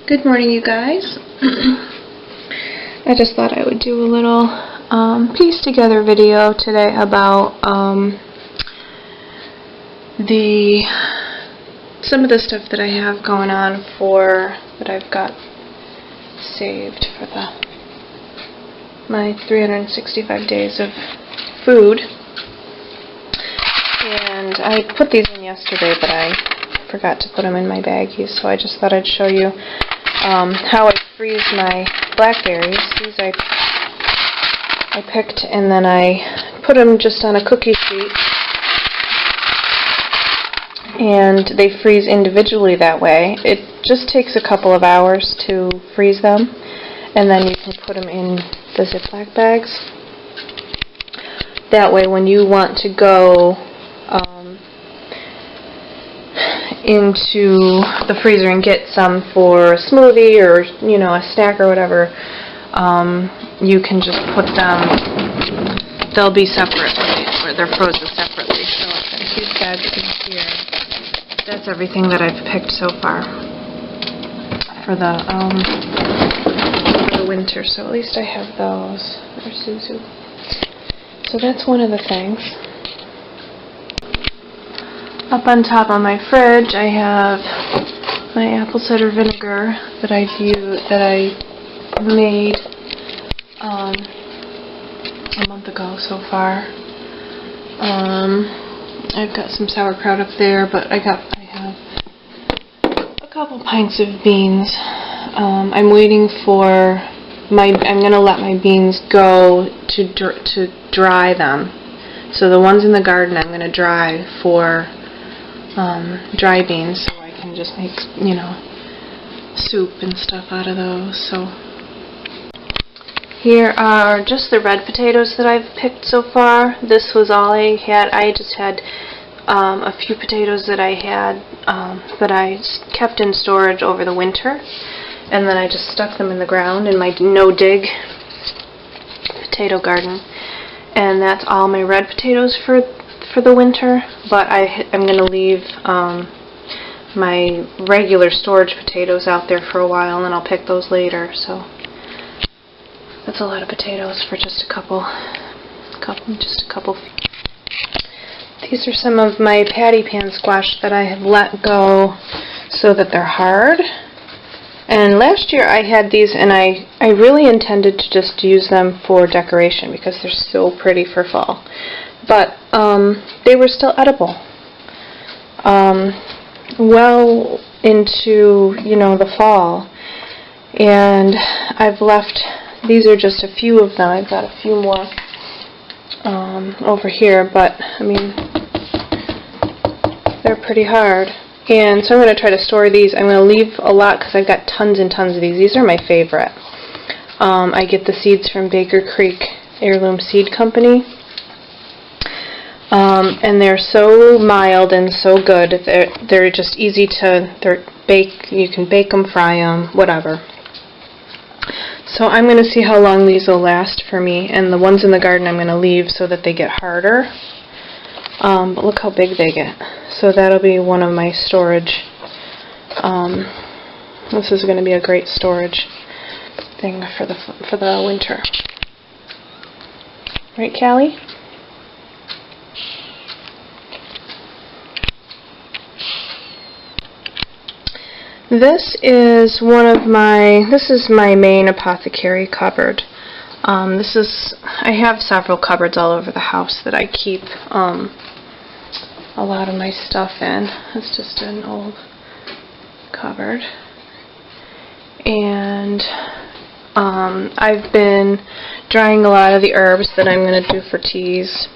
Good morning, you guys. I just thought I would do a little piece together video today about some of the stuff that I have going on that I've got saved for my 365 days of food. And I put these in yesterday, but I forgot to put them in my baggies, so I just thought I'd show you how I freeze my blackberries. These I picked, and then I put them just on a cookie sheet, and they freeze individually that way. It just takes a couple of hours to freeze them, and then you can put them in the Ziploc bags. That way, when you want to go into the freezer and get some for a smoothie or a snack or whatever, you can just put them. They'll be separately, or they're frozen separately. So I've got a huge bag in here. That's everything that I've picked so far for the winter. So at least I have those. There's Zuzu. So that's one of the things. Up on top of my fridge, I have my apple cider vinegar that I made a month ago so far. I've got some sauerkraut up there, but I have a couple pints of beans. I'm waiting for I'm going to let my beans go to dry them. So the ones in the garden I'm going to dry for dry beans, so I can just make, soup and stuff out of those. So here are just the red potatoes that I've picked so far. This was all I had. I just had a few potatoes that I had that I kept in storage over the winter, and then I just stuck them in the ground in my no-dig potato garden. And that's all my red potatoes for the winter, but I'm going to leave my regular storage potatoes out there for a while, and I'll pick those later. So that's a lot of potatoes for just a couple. These are some of my patty pan squash that I have let go so that they're hard. And last year I had these, and I really intended to just use them for decoration because they're so pretty for fall. But they were still edible. Well into, the fall. And I've left, these are just a few of them. I've got a few more over here, but I mean, they're pretty hard. And so I'm going to try to store these. I'm going to leave a lot because I've got tons and tons of these. These are my favorite. I get the seeds from Baker Creek Heirloom Seed Company. And they're so mild and so good. They're just easy to bake. You can bake them, fry them, whatever. So I'm going to see how long these will last for me. And the ones in the garden I'm going to leave so that they get harder. But look how big they get. So that'll be one of my storage. This is going to be a great storage thing for the winter. Right, Callie? This is my main apothecary cupboard. I have several cupboards all over the house that I keep a lot of my stuff in. It's just an old cupboard. And I've been drying a lot of the herbs that I'm going to do for teas.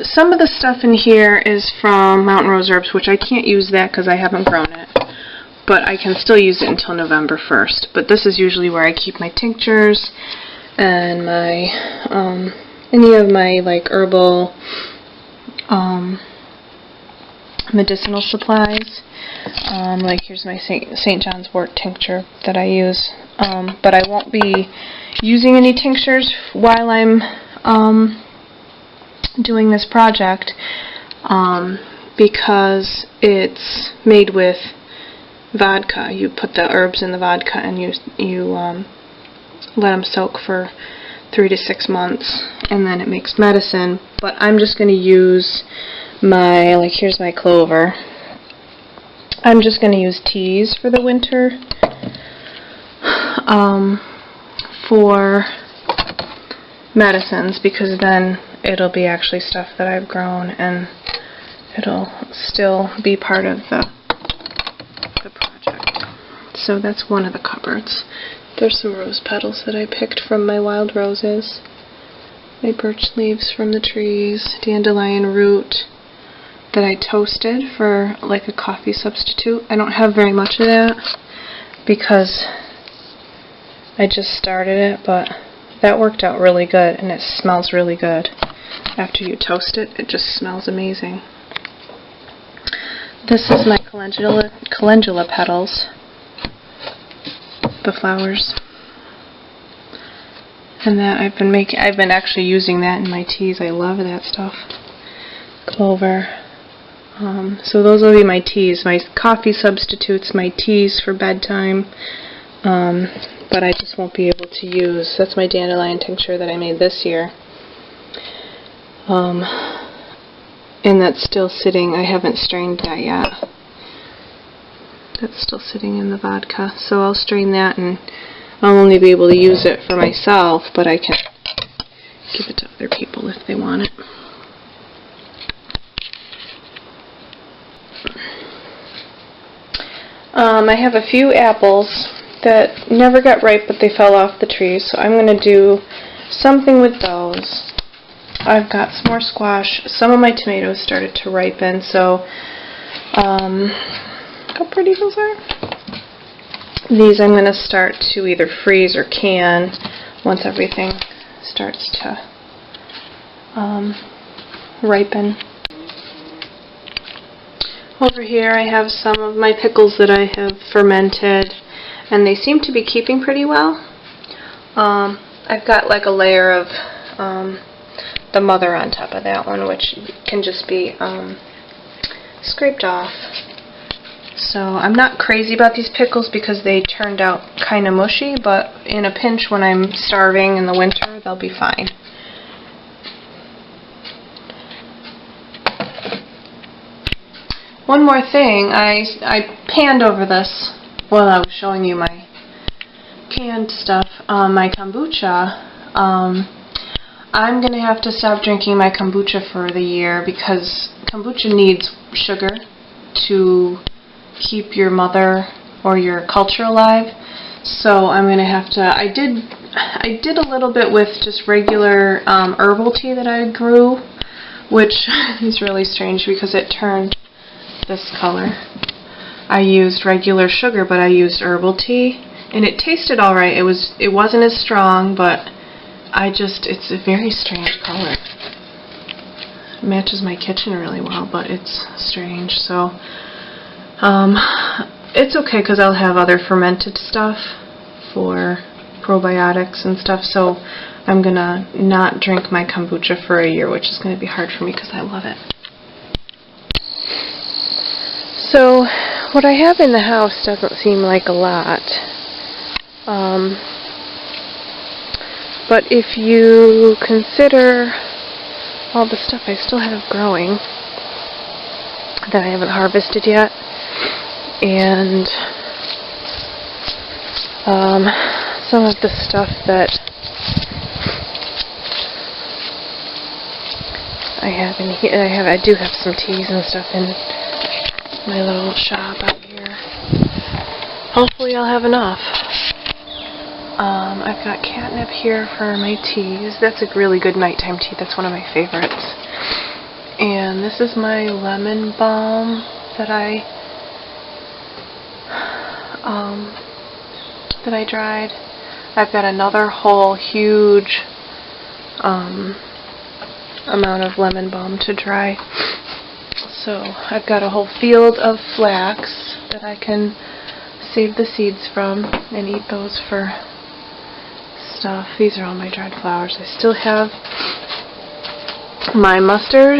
Some of the stuff in here is from Mountain Rose Herbs, which I can't use that because I haven't grown it. But I can still use it until November 1st. But this is usually where I keep my tinctures and my any of my herbal medicinal supplies. Here's my St. John's wort tincture that I use. But I won't be using any tinctures while I'm doing this project because it's made with vodka. You put the herbs in the vodka and you let them soak for 3 to 6 months, and then it makes medicine. But I'm just going to use my, like, here's my clover. I'm just going to use teas for the winter for medicines, because then it'll be actually stuff that I've grown and it'll still be part of the project. So that's one of the cupboards. There's some rose petals that I picked from my wild roses, my birch leaves from the trees, dandelion root that I toasted for like a coffee substitute. I don't have very much of that because I just started it, but that worked out really good, and it smells really good. After you toast it, it just smells amazing. This is my calendula petals, the flowers, and that I've been actually using that in my teas. I love that stuff. Clover. So those will be my teas, my coffee substitutes, my teas for bedtime. But I just won't be able to use. That's my dandelion tincture that I made this year. And that's still sitting. I haven't strained that yet. That's still sitting in the vodka. So I'll strain that, and I'll only be able to use it for myself, but I can give it to other people if they want it. I have a few apples that never got ripe, but they fell off the tree, so I'm going to do something with those. I've got some more squash. Some of my tomatoes started to ripen, so look how pretty those are. These I'm going to start to either freeze or can once everything starts to ripen. Over here I have some of my pickles that I have fermented, and they seem to be keeping pretty well. I've got like a layer of the mother on top of that one, which can just be scraped off. So I'm not crazy about these pickles because they turned out kind of mushy, but in a pinch when I'm starving in the winter, they'll be fine. One more thing, I panned over this while I was showing you my canned stuff, my kombucha. I'm going to have to stop drinking my kombucha for the year because kombucha needs sugar to keep your mother or your culture alive. So I'm going to have to, I did a little bit with just regular herbal tea that I grew, which is really strange because it turned this color. I used regular sugar, but I used herbal tea, and it tasted alright. It wasn't as strong, but it's a very strange color. It matches my kitchen really well, but it's strange. So it's okay because I'll have other fermented stuff for probiotics and stuff. So I'm gonna not drink my kombucha for a year, which is going to be hard for me because I love it. So what I have in the house doesn't seem like a lot, but if you consider all the stuff I still have growing that I haven't harvested yet, and some of the stuff that I have in here, I do have some teas and stuff in my little shop out here. Hopefully I'll have enough. I've got catnip here for my teas. That's a really good nighttime tea. That's one of my favorites. And this is my lemon balm that I dried. I've got another whole huge amount of lemon balm to dry. So I've got a whole field of flax that I can save the seeds from and eat those for stuff. These are all my dried flowers. I still have my mustard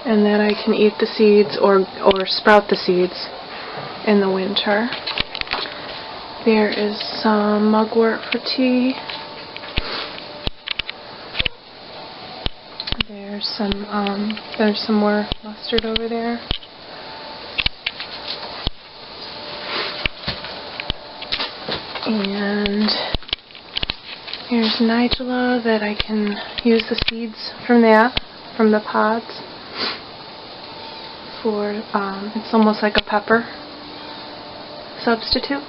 and that I can eat the seeds or sprout the seeds in the winter. There is some mugwort for tea. There's some more mustard over there. And here's nigella that I can use the seeds from the pods for, it's almost like a pepper substitute.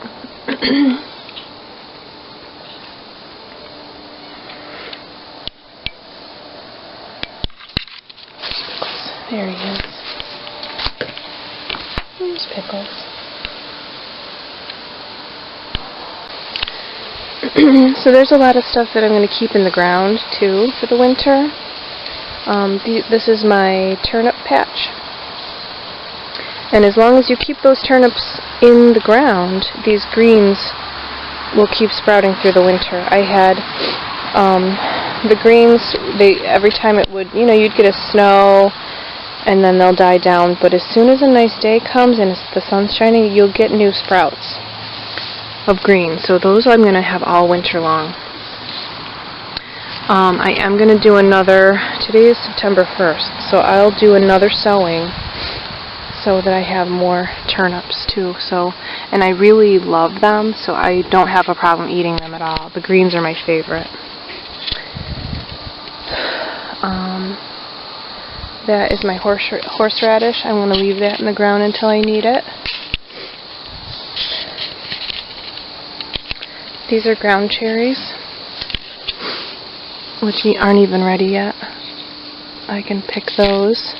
There he is. There's Pickles. So there's a lot of stuff that I'm going to keep in the ground too for the winter. This is my turnip patch. And as long as you keep those turnips in the ground, these greens will keep sprouting through the winter. I had the greens, every time it would, you'd get a snow and then they'll die down, but as soon as a nice day comes and the sun's shining, you'll get new sprouts of green. So those I'm going to have all winter long. I am going to do another, today is September 1st, so I'll do another sowing so that I have more turnips too. And I really love them, so I don't have a problem eating them at all. The greens are my favorite. That is my horseradish. I'm going to leave that in the ground until I need it. These are ground cherries, which aren't even ready yet. I can pick those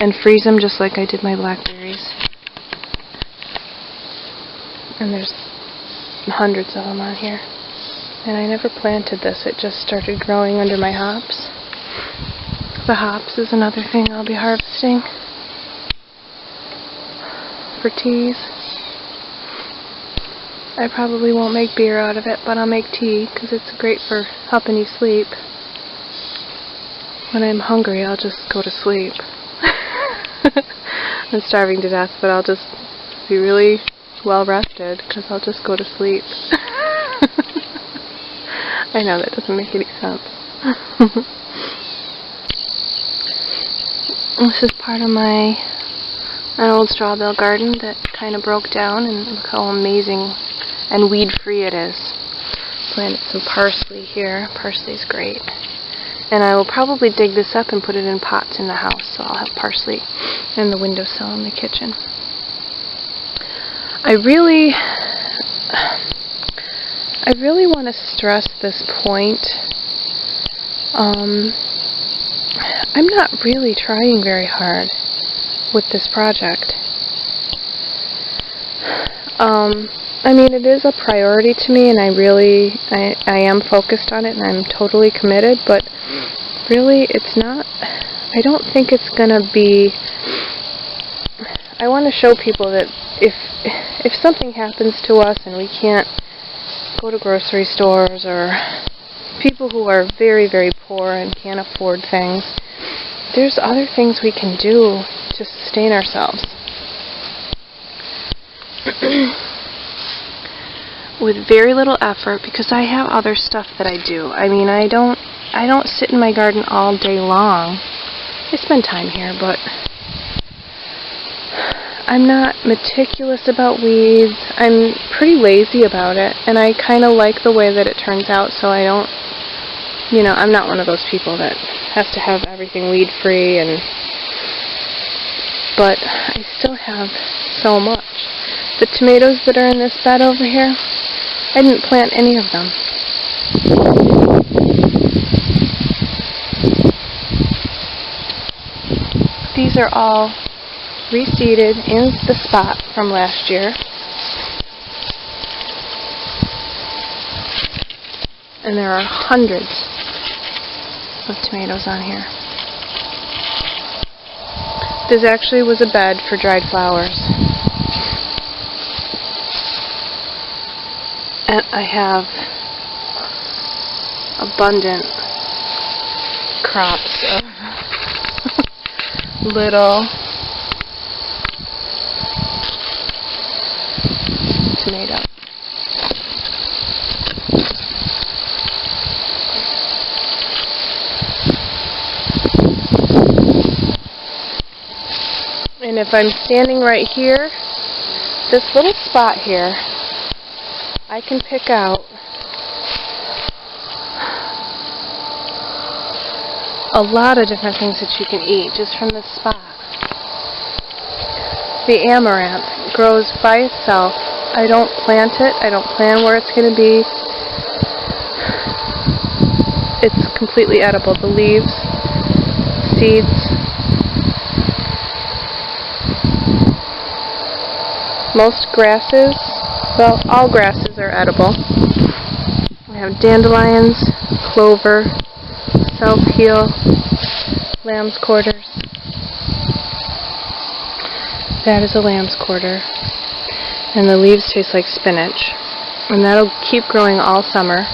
and freeze them just like I did my blackberries. And there's hundreds of them on here. And I never planted this, it just started growing under my hops. The hops is another thing I'll be harvesting for teas. I probably won't make beer out of it, but I'll make tea because it's great for helping you sleep. When I'm hungry, I'll just go to sleep. I'm starving to death, but I'll just be really well rested because I'll just go to sleep. I know that doesn't make any sense. This is part of an old straw bale garden that kind of broke down, and look how amazing and weed-free it is. Planted some parsley here. Parsley's great. And I will probably dig this up and put it in pots in the house, so I'll have parsley in the windowsill in the kitchen. I really want to stress this point. I'm not really trying very hard with this project. I mean, it is a priority to me, and I am focused on it, and I'm totally committed, but really, it's not, I don't think it's gonna be, I want to show people that if something happens to us and we can't go to grocery stores, or people who are very, very poor and can't afford things, there's other things we can do to sustain ourselves. With very little effort, because I have other stuff that I do. I mean, I don't sit in my garden all day long. I spend time here, but I'm not meticulous about weeds. I'm pretty lazy about it, and I kind of like the way that it turns out, so I don't, I'm not one of those people that has to have everything weed-free, but I still have so much. The tomatoes that are in this bed over here, I didn't plant any of them. These are all reseeded in the spot from last year. And there are hundreds of tomatoes on here. This actually was a bed for dried flowers. And I have abundant crops little tomato. And if I'm standing right here, this little spot here, I can pick out a lot of different things that you can eat just from this spot. The amaranth grows by itself. I don't plant it. I don't plan where it's going to be. It's completely edible. The leaves, seeds. Most grasses, well, all grasses are edible. We have dandelions, clover, self-heal, lamb's quarters. That is a lamb's quarter. And the leaves taste like spinach. And that'll keep growing all summer.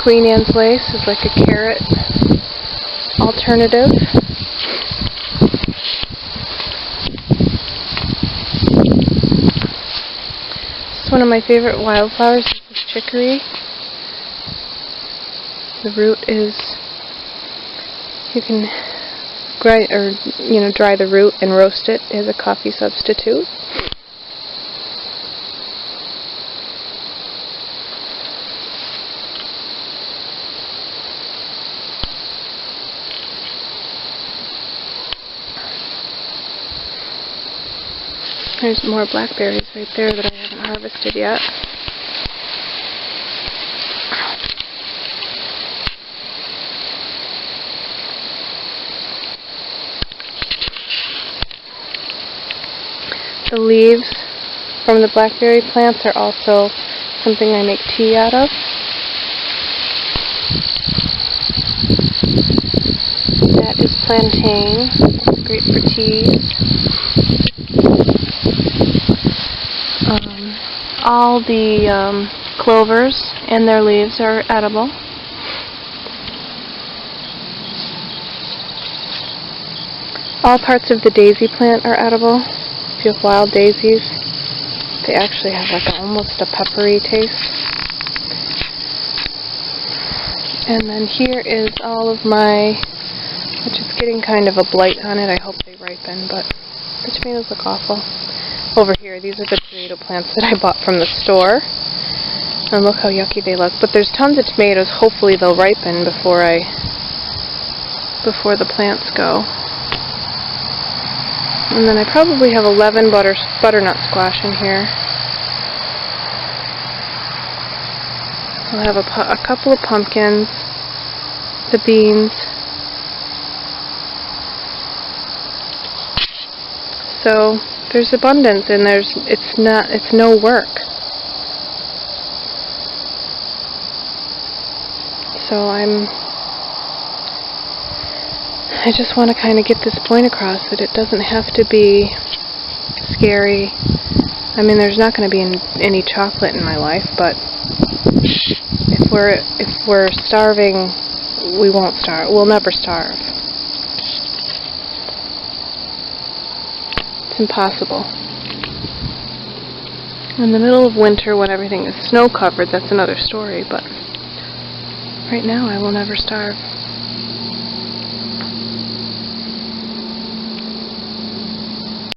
Queen Anne's lace is like a carrot alternative. One of my favorite wildflowers is this chicory. The root is, you can dry the root and roast it as a coffee substitute. There's more blackberries right there that I haven't harvested yet. The leaves from the blackberry plants are also something I make tea out of. That is plantain. It's great for teas. All the clovers and their leaves are edible. All parts of the daisy plant are edible. If you have wild daisies, they actually have like almost a peppery taste. And then here is all of my, which is getting kind of a blight on it. I hope they ripen, but the tomatoes look awful. Over here, these are the tomato plants that I bought from the store. And look how yucky they look. But there's tons of tomatoes. Hopefully they'll ripen before the plants go. And then I probably have 11 butternut squash in here. I'll have a couple of pumpkins, the beans. So there's abundance, and it's no work. So I just want to kind of get this point across that it doesn't have to be scary. I mean, there's not going to be any chocolate in my life, but if we're starving, we won't starve. We'll never starve. It's impossible. In the middle of winter, when everything is snow-covered, that's another story, but right now I will never starve.